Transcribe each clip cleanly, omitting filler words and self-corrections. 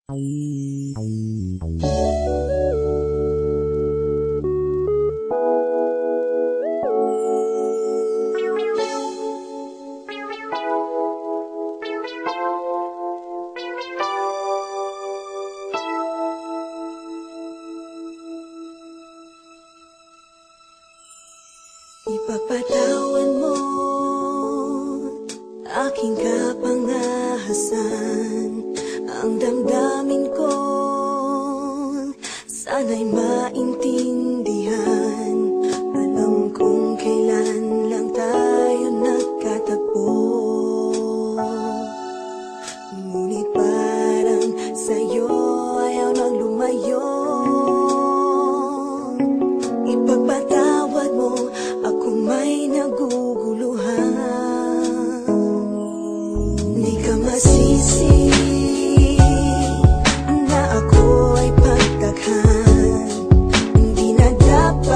Ipagpatawan mo aking kapangahasan, ang damdamin ko sana'y maintindihan. Alam kong kailan lang tayo nagkatagpo, ngunit parang sa'yo ayaw nang lumayo. Ipagpatawad mo akong may naguguluhan. Di ka masisi na ako ay pagtakhan. Hindi na dapat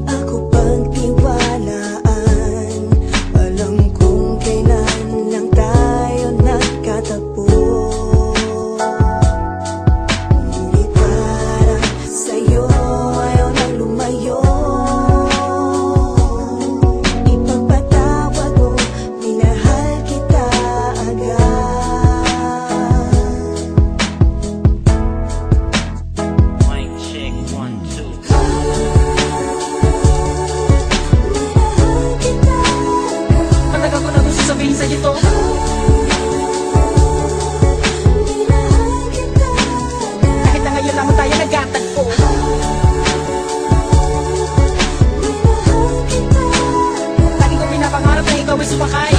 ako pagtiwalaan. Alam kong kailan lang tayo nagkatagpo, ngunit parang sa'yo ayaw nang lumayo. Ipagpatawad mo, minahal kita agad. Mic check, 1, 2. Minahal kita agad. Matagal ko na gusto sabihin sa'yo to. Minahal kita agad. Kahit na ngayon lamang tayo nagkatagpo. Minahal kita agad. Lagi ko pinapangarap na ikaw ay sumakay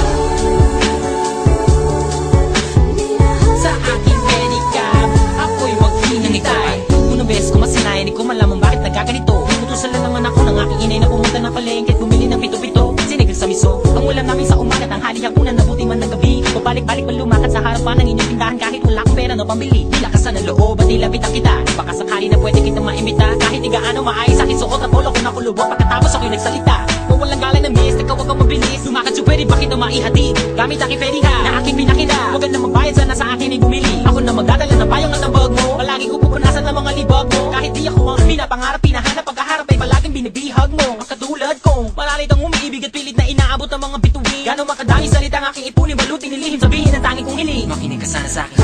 sa aking pedicab. Ako'y maghinintay. Unang beses ko masinayan, di ko malaman bakit nagkaganito. Utusan lang naman ako ng aking inay na pumunta ng palengke at bumili ng pito-pito. Sinigang sa miso, ang ulam namin sa umaga, tanghali, hapunan, nabuti man ng gabi. Pabalik-balik man lumakad sa harapan ng inyong tindahan kahit wala akong pera na pambili. Nilakasan ng loob at nilapitan kita. Baka sakali na pwede kitang maimbita. Kahit di gaano maayos aking suot at polo ko nakulubog. Pagkatapos ako'y nagsalita, kung walang galang ng miss, ikaw wag kang mabilis. Lumakad siya, pwede ba kitang maihatid? Gamit aking pediha na aking pinakita. Huwag ka na magbayad, sana sa akin ay bumili. Ako na magdadala ng payong at ng bag mo. Palagi ko pupunasan ng mga libag mo. Kahit di ako ang pinapangarap, pinahanap, pagkaharap ay palaging binibihag mo. Ang katulad kong malalit ang umiibig at pilit na inaabot ng mga bituin. Gano'ng makadami salita ang aking ipunin, balutin, nilihim, sabihin ang tanging kong hiling. Makinig ka sana sa akin.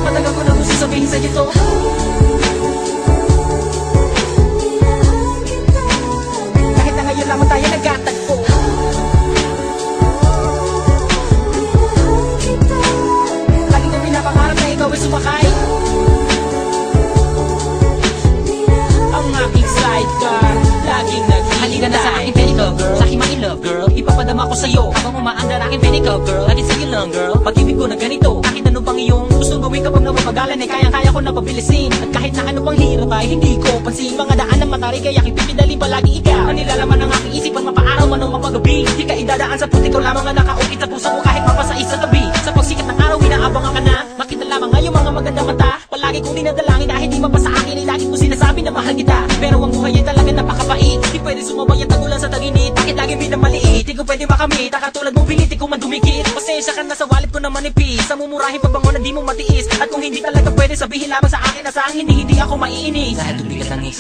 Matagal ko na gusto sabihin sa'yo to. Kahit na ngayon lamang tayo nagkatagpo. Lagi ko pinapangarap na ikaw ay sumakay ang aking sidecar, laging naghihintay. Halika na sa aking pedicab girl, sa aking ma-in-love girl. Ipapadama ko sa'yo habang umaandar aking pedicab girl. Lagi sa'yo lang girl, pag-ibig ko na ganito. Kahit ano pang iyong gustong gawin kapag napapagalan ay kayang-kaya ko na pabilisin. At kahit na ano pang hirap ay hindi ko pansin. Mga daan ng matarik ay aking pipidalin palagi ikaw. Ang nilalaman ng aking isipan, mapaaraw man o mapagabi. Di ka idadaan sa puti ko lamang ang nakaukit sa puso ko kahit mapasais sa tabi. Sa pagsikat ng araw, inaabangan ka na. Makita lamang ngayon mga maganda mata. Palagi kong dinadalangin dahil di mapasa akin ay lagi kong sinasabi na mahal kita. Pero ang buhay ay talaga napakapait. Di pwede sumabay ang tagulan sa taginit. Bakit lagi minamaliit? Di ko pwede makamit. Katulad mong pilit, di ko man dumikit. Pasensya ka na sa wallet ko na manipis. Sa mumurahin pabango na di mo matiis. At kung hindi talaga pwede, sabihin lamang sa akin na sa akin hindi ako maiinis. Dahil tubigat lang is.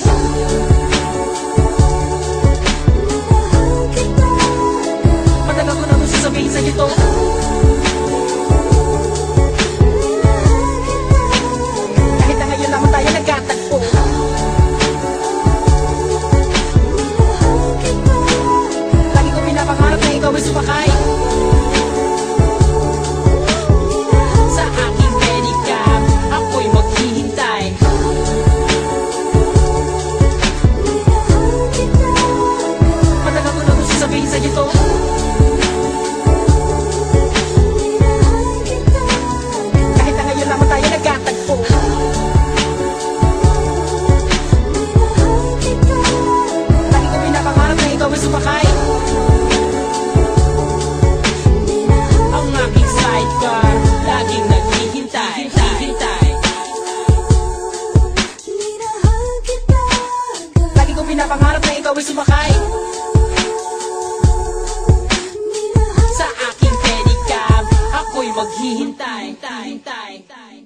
Matagal ko na gusto sabihin sa'yo to. Kahit na ngayon lamang tayo nagkatagpo. Lagi ko pinapangarap na ikaw ay sumakay sa aking pedicab. Ako'y maghihintay. hintay.